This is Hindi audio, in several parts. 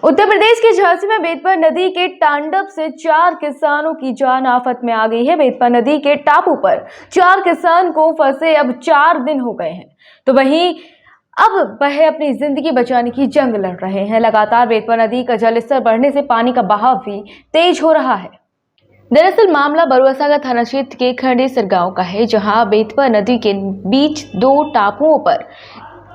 उत्तर प्रदेश के झांसी में बेतवा नदी के तांडव से 4 किसानों की जान आफत में आ गई है। बेतवा नदी के टापू पर 4 किसान को फंसे अब 4 दिन हो गए हैं, तो वहीं अब वह अपनी जिंदगी बचाने की जंग लड़ रहे हैं। लगातार बेतवा नदी का जलस्तर बढ़ने से पानी का बहाव भी तेज हो रहा है। दरअसल मामला बरुआसागर थाना क्षेत्र के खंडेसर गांव का है, जहां बेतवा नदी के बीच 2 टापुओं पर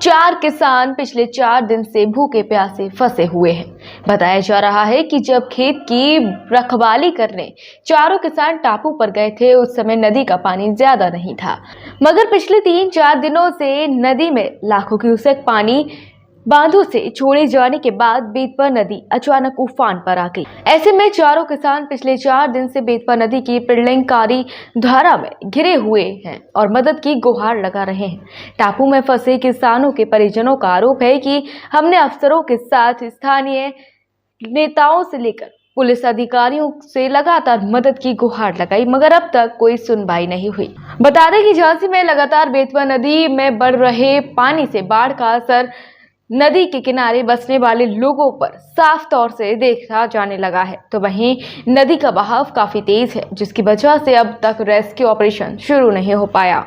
4 किसान पिछले 4 दिन से भूखे प्यासे फंसे हुए हैं। बताया जा रहा है कि जब खेत की रखवाली करने चारों किसान टापू पर गए थे, उस समय नदी का पानी ज्यादा नहीं था, मगर पिछले 3-4 दिनों से नदी में लाखों क्यूसेक पानी बांधों से छोड़े जाने के बाद बेतवा नदी अचानक उफान पर आ गई। ऐसे में चारों किसान पिछले 4 दिन से बेतवा नदी की प्रलयंकारी धारा में घिरे हुए हैं और मदद की गुहार लगा रहे हैं। टापू में फंसे किसानों के परिजनों का आरोप है कि हमने अफसरों के साथ स्थानीय नेताओं से लेकर पुलिस अधिकारियों से लगातार मदद की गुहार लगाई, मगर अब तक कोई सुनवाई नहीं हुई। बता दें कि झांसी में लगातार बेतवा नदी में बढ़ रहे पानी से बाढ़ का असर नदी के किनारे बसने वाले लोगों पर साफ तौर से देखा जाने लगा है। तो वहीं नदी का बहाव काफी तेज है, जिसकी वजह से अब तक रेस्क्यू ऑपरेशन शुरू नहीं हो पाया।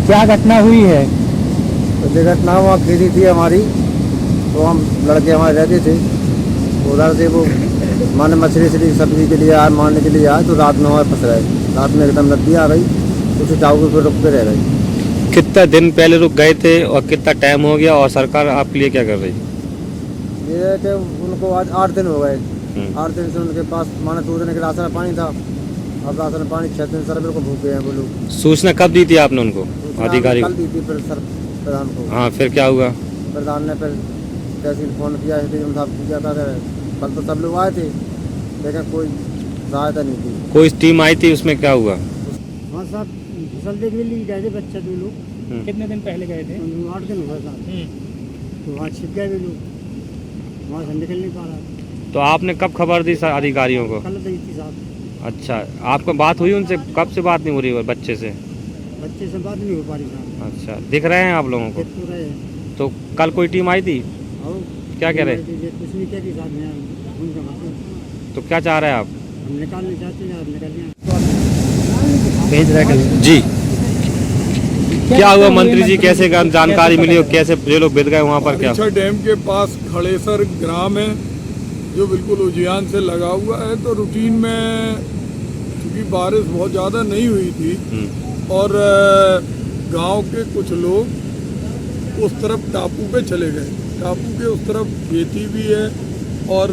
क्या घटना हुई है? तो घटना वहाँ खेती थी हमारी, तो हम लड़के हमारे रहते थे, उधर से वो माने मछली सब्जी के लिए आए, मारने के लिए आए, तो रात में वहाँ फंस रहे। रात में एकदम नदी आ गई, तो टापू पे रुक के रह गई। कितना दिन पहले रुक गए थे और कितना टाइम हो गया, और सरकार आपके लिए क्या कर रही? ये है कि उनको आज 8 दिन हो गए। 8 दिन से उनके पास माने 2 दिन के राशन पानी था, अब राशन पानी 6 दिन सर को भूख गए हैं वो लोग। सूचना कब दी थी आपने उनको? अधिकारी कल दी थी फिर सर प्रधान को। हाँ, फिर क्या हुआ? प्रधान ने फिर तहसील फोन किया, किया था, कल तो सब लोग आए थे, लेकिन कोई सहायता नहीं थी। कोई टीम आई थी, उसमें क्या हुआ? हाँ साहब, फसल देखने लिए गए थे बच्चा 2 लोग। कितने दिन पहले गए थे? 8 दिन हुआ साहब, तो वहाँ छिप गए वे लोग, वहाँ से निकल नहीं पा रहा। तो आपने कब खबर दी सर अधिकारियों को? कल दी थी साहब। अच्छा, आपको बात हुई उनसे? कब से बात नहीं हो रही बच्चे से? बच्चे से बात नहीं हो पा रही साहब। अच्छा, दिख रहे हैं आप लोगों को? तो कल कोई टीम आई थी? क्या कह रहे? कुछ नहीं कह रही साहब। तो क्या चाह रहे हैं आप? हम निकालने चाहते हैं, आप निकालिए। जी, क्या हुआ मंत्री जी, कैसे जानकारी मिली और कैसे जो लोग बिद गए वहाँ पर? क्या डैम के पास खड़ेसर ग्राम है, जो बिल्कुल उजियान से लगा हुआ है। तो रूटीन में क्योंकि बारिश बहुत ज़्यादा नहीं हुई थी और गांव के कुछ लोग उस तरफ टापू पे चले गए। टापू के उस तरफ खेती भी है और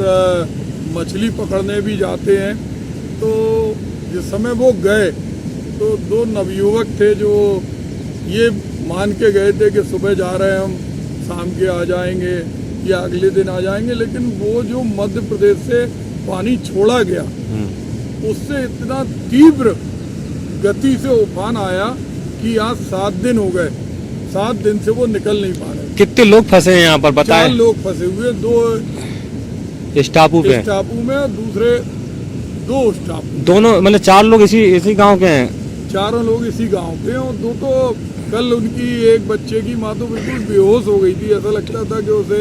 मछली पकड़ने भी जाते हैं। तो जिस समय वो गए तो 2 नवयुवक थे जो ये मान के गए थे कि सुबह जा रहे हैं हम, शाम के आ जाएंगे या अगले दिन आ जाएंगे, लेकिन वो जो मध्य प्रदेश से पानी छोड़ा गया उससे इतना तीव्र गति से उफान आया कि आज 7 दिन हो गए। 7 दिन से वो निकल नहीं पा रहे। कितने लोग फंसे हैं यहाँ पर बताएं? 4 लोग फंसे हुए, 2 इस टापू पे? इस टापू में, दूसरे 2 उस टापू। दोनों मतलब 4 लोग इसी गांव के हैं? चारों लोग इसी गांव के, और 2 तो कल उनकी एक बच्चे की माँ तो बिल्कुल बेहोश हो गई थी, ऐसा लगता था कि उसे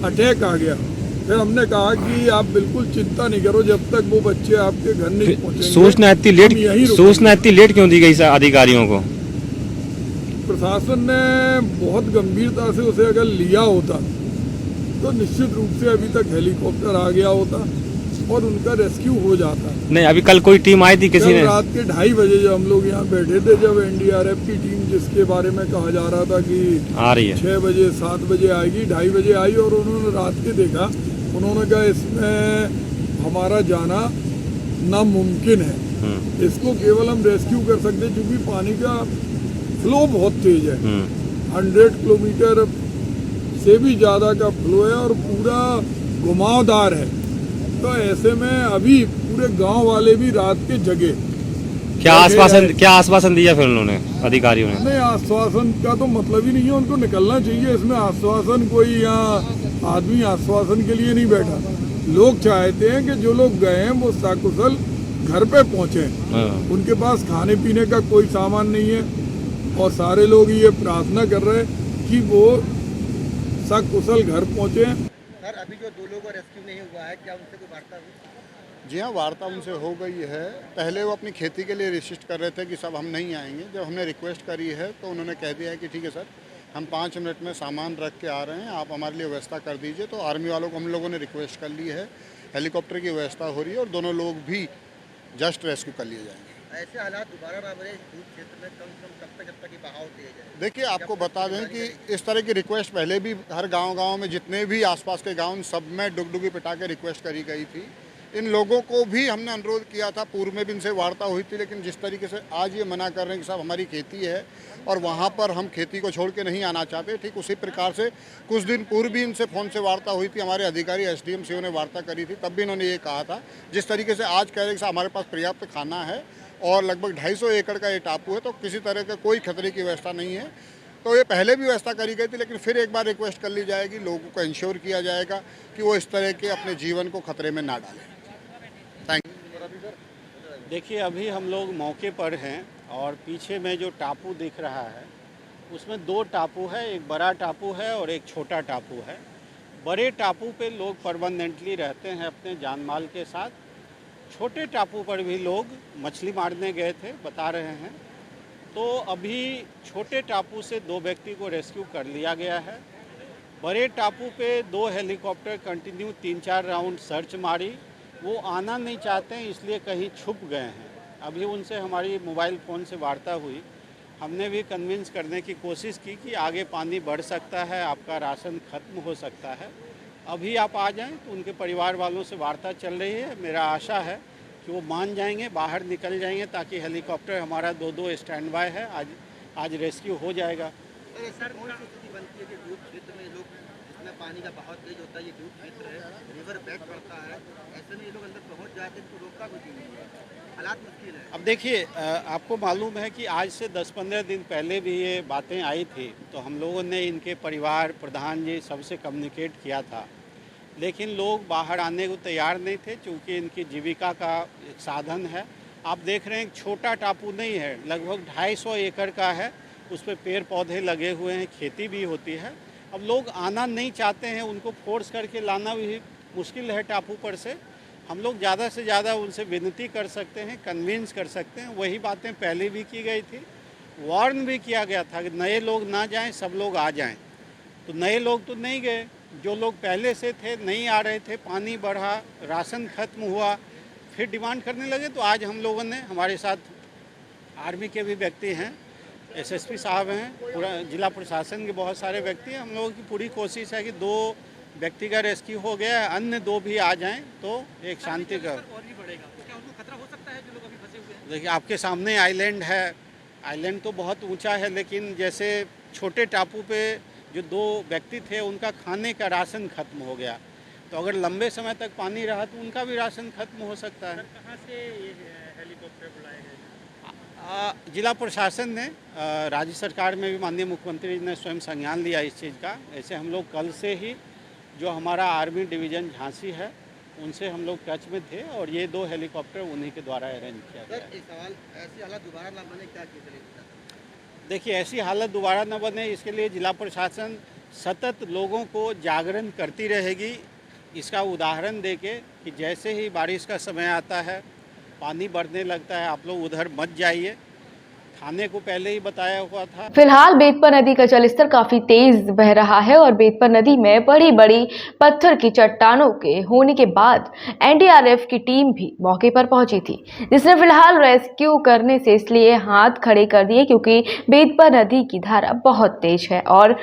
अटैक आ गया। फिर हमने कहा कि आप बिल्कुल चिंता नहीं करो, जब तक वो बच्चे आपके घर नहीं पहुँचेंगे। सूचना इतनी लेट क्यों दी गई अधिकारियों को? प्रशासन ने बहुत गंभीरता से उसे अगर लिया होता तो निश्चित रूप से अभी तक हेलीकॉप्टर आ गया होता और उनका रेस्क्यू हो जाता। नहीं, अभी कल कोई टीम आई थी किसी ने? रात के 2:30 बजे जब हम लोग यहाँ बैठे थे, जब एनडीआरएफ की टीम, जिसके बारे में कहा जा रहा था कि आ रही है 6 बजे 7 बजे आएगी, 2:30 बजे आई और उन्होंने रात के देखा। उन्होंने कहा इसमें हमारा जाना नामुमकिन है, इसको केवल हम रेस्क्यू कर सकते हैं, क्योंकि पानी का फ्लो बहुत तेज है। 100 किलोमीटर से भी ज़्यादा का फ्लो है और पूरा घुमावदार है। तो ऐसे में अभी पूरे गांव वाले भी रात के जगे। क्या आश्वासन दिया फिर उन्होंने, अधिकारियों ने? नहीं, आश्वासन का तो मतलब ही नहीं है, उनको निकलना चाहिए। इसमें आश्वासन, कोई यहाँ आदमी आश्वासन के लिए नहीं बैठा। लोग चाहते हैं कि जो लोग गए हैं वो सकुशल घर पे पहुँचे। उनके पास खाने पीने का कोई सामान नहीं है और सारे लोग ये प्रार्थना कर रहे हैं कि वो सकुशल घर पहुँचे। सर अभी जो 2 लोगों का रेस्क्यू नहीं हुआ है, क्या उनसे कोई वार्ता हुई? जी हाँ, वार्ता उनसे हो गई है। पहले वो अपनी खेती के लिए रिसिस्ट कर रहे थे कि सब हम नहीं आएंगे। जब हमने रिक्वेस्ट करी है तो उन्होंने कह दिया है कि ठीक है सर, हम 5 मिनट में सामान रख के आ रहे हैं, आप हमारे लिए व्यवस्था कर दीजिए। तो आर्मी वालों को हम लोगों ने रिक्वेस्ट कर ली है, हेलीकॉप्टर की व्यवस्था हो रही है और दोनों लोग भी जस्ट रेस्क्यू कर लिए जाएंगे। ऐसे हालात दोबारा ना बने दूध क्षेत्र में, कम से कम कब तक की बहाव तेज है? देखिए, आपको बता दें कि इस तरह की रिक्वेस्ट पहले भी हर गांव में जितने भी आसपास के गांव सब में डुगडुगी पिटा के रिक्वेस्ट करी गई थी। इन लोगों को भी हमने अनुरोध किया था, पूर्व में भी इनसे वार्ता हुई थी, लेकिन जिस तरीके से आज ये मना कर रहे हैं कि साहब हमारी खेती है और वहाँ पर हम खेती को छोड़ के नहीं आना चाहते, ठीक उसी प्रकार से कुछ दिन पूर्व भी इनसे फ़ोन से वार्ता हुई थी। हमारे अधिकारी SDM से उन्हें वार्ता करी थी, तब भी इन्होंने ये कहा था। जिस तरीके से आज कह रहे हैं कि हमारे पास पर्याप्त खाना है और लगभग 250 एकड़ का ये टापू है, तो किसी तरह का कोई खतरे की व्यवस्था नहीं है। तो ये पहले भी व्यवस्था करी गई थी, लेकिन फिर एक बार रिक्वेस्ट कर ली जाएगी, लोगों को इंश्योर किया जाएगा कि वो इस तरह के अपने जीवन को खतरे में ना डालें। Thank you. देखिए, अभी हम लोग मौके पर हैं और पीछे में जो टापू दिख रहा है उसमें 2 टापू है, एक बड़ा टापू है और एक छोटा टापू है। बड़े टापू पे लोग परमानेंटली रहते हैं अपने जान माल के साथ। छोटे टापू पर भी लोग मछली मारने गए थे, बता रहे हैं। तो अभी छोटे टापू से 2 व्यक्ति को रेस्क्यू कर लिया गया है। बड़े टापू पे 2 हेलीकॉप्टर कंटिन्यू 3-4 राउंड सर्च मारी। वो आना नहीं चाहते हैं, इसलिए कहीं छुप गए हैं। अभी उनसे हमारी मोबाइल फ़ोन से वार्ता हुई। हमने भी कन्विंस करने की कोशिश की कि आगे पानी बढ़ सकता है, आपका राशन ख़त्म हो सकता है, अभी आप आ जाएं। तो उनके परिवार वालों से वार्ता चल रही है। मेरा आशा है कि वो मान जाएंगे, बाहर निकल जाएंगे, ताकि हेलीकॉप्टर हमारा 2-2 स्टैंड बाय है। आज रेस्क्यू हो जाएगा। सर कौन सी स्थिति बनती है कि दूध क्षेत्र में लोग, जिसमें पानी का बहुत तेज होता है, ये दूध क्षेत्र है, रिवर बेड पड़ता है, ऐसे में ये लोग अंदर पहुंच जाते हैं तो रोका कुछ नहीं है, हालात मुश्किल है। अब देखिए, आपको मालूम है कि आज से 10-15 दिन पहले भी ये बातें आई थी, तो हम लोगों ने इनके परिवार प्रधान जी सबसे कम्युनिकेट किया था, लेकिन लोग बाहर आने को तैयार नहीं थे, क्योंकि इनकी जीविका का एक साधन है। आप देख रहे हैं एक छोटा टापू नहीं है, लगभग 250 एकड़ का है, उस पर पेड़ पौधे लगे हुए हैं, खेती भी होती है। अब लोग आना नहीं चाहते हैं, उनको फोर्स करके लाना भी मुश्किल है टापू पर से। हम लोग ज़्यादा से ज़्यादा उनसे विनती कर सकते हैं, कन्विंस कर सकते हैं। वही बातें पहले भी की गई थी, वार्न भी किया गया था कि नए लोग ना जाएं, सब लोग आ जाएं। तो नए लोग तो नहीं गए, जो लोग पहले से थे नहीं आ रहे थे। पानी बढ़ा, राशन खत्म हुआ, फिर डिमांड करने लगे। तो आज हम लोगों ने, हमारे साथ आर्मी के भी व्यक्ति हैं, SSP साहब हैं, पूरा जिला प्रशासन के बहुत सारे व्यक्ति हैं। हम लोगों की पूरी कोशिश है कि 2 व्यक्ति का रेस्क्यू हो गया है, अन्य 2 भी आ जाएं तो एक शांति का। और भी बढ़ेगा तो क्या उनको खतरा हो सकता है जो लोग अभी फंसे हुए हैं? देखिए, आपके सामने आइलैंड है, आइलैंड तो बहुत ऊंचा है, लेकिन जैसे छोटे टापू पे जो 2 व्यक्ति थे उनका खाने का राशन खत्म हो गया, तो अगर लंबे समय तक पानी रहा तो उनका भी राशन खत्म हो सकता है। कहाँ से ये हेलीकॉप्टर बुलाए गए? जिला प्रशासन ने, राज्य सरकार में भी माननीय मुख्यमंत्री जी ने स्वयं संज्ञान लिया इस चीज़ का। ऐसे हम लोग कल से ही जो हमारा आर्मी डिवीज़न झांसी है उनसे हम लोग टच में थे और ये 2 हेलीकॉप्टर उन्हीं के द्वारा अरेंज किया गया। सर एक सवाल, ऐसी हालत दोबारा ना बने, क्या किया जाए? देखिए, ऐसी हालत दोबारा न बने, इसके लिए जिला प्रशासन सतत लोगों को जागरण करती रहेगी। इसका उदाहरण देके कि जैसे ही बारिश का समय आता है, पानी बढ़ने लगता है, आप लोग उधर मत जाइए। खाने को पहले ही बताया हुआ था। फिलहाल बेतवा नदी का जलस्तर काफी तेज बह रहा है और बेतवा नदी में बड़ी बड़ी पत्थर की चट्टानों के होने के बाद NDRF की टीम भी मौके पर पहुंची थी, जिसने फिलहाल रेस्क्यू करने से इसलिए हाथ खड़े कर दिए क्योंकि बेतवा नदी की धारा बहुत तेज है और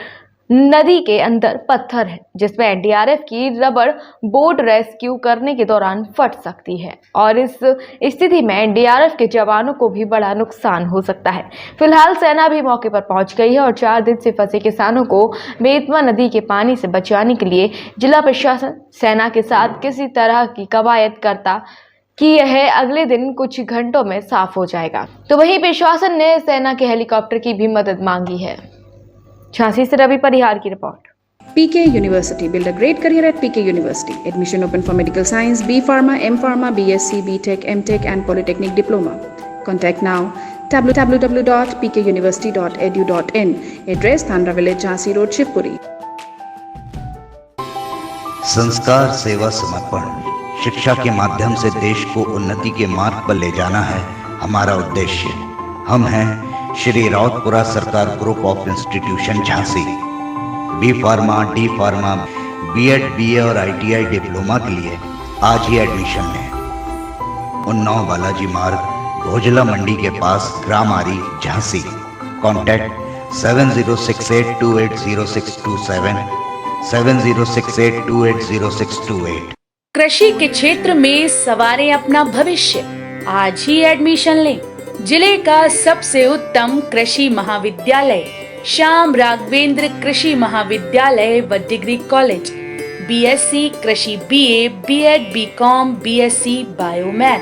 नदी के अंदर पत्थर है, जिसमें NDRF की रबड़ बोट रेस्क्यू करने के दौरान फट सकती है और इस स्थिति में NDRF के जवानों को भी बड़ा नुकसान हो सकता है। फिलहाल सेना भी मौके पर पहुंच गई है और 4 दिन से फंसे किसानों को बेतवा नदी के पानी से बचाने के लिए जिला प्रशासन सेना के साथ किसी तरह की कवायद करता कि यह अगले दिन कुछ घंटों में साफ हो जाएगा। तो वहीं प्रशासन ने सेना के हेलीकॉप्टर की भी मदद मांगी है। झांसी से रवि परिहार की report. PK University. Build a great career at PK University. Admission open for medical science, B Pharma, M Pharma, BSc, BTech, MTech and Polytechnic Diploma. Contact now www.pkuniversity.edu.in. Address Thandra Village, Jhansi Road, Shivpuri. संस्कार, सेवा, समर्पण, शिक्षा के माध्यम से देश को उन्नति के मार्ग पर ले जाना है हमारा उद्देश्य। हम हैं Shri Rawatpura Sarkar group of institution Jhansi. B pharma, D pharma, B Ed, BA और आईटीआई डिप्लोमा के लिए आज ही एडमिशन लें। उन्नाव बालाजी मार्ग, भोजला मंडी के पास, ग्राम आरी, झांसी। कॉन्टैक्ट 7068280627, 7068280628। कृषि के क्षेत्र में सवारें अपना भविष्य, आज ही एडमिशन लें। जिले का सबसे उत्तम कृषि महाविद्यालय श्याम राघवेंद्र कृषि महाविद्यालय व डिग्री कॉलेज, बीएससी कृषि, BA, BEd, BCom, BSc biomath,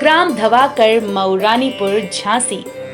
ग्राम धवाकर, मऊरानीपुर, झांसी।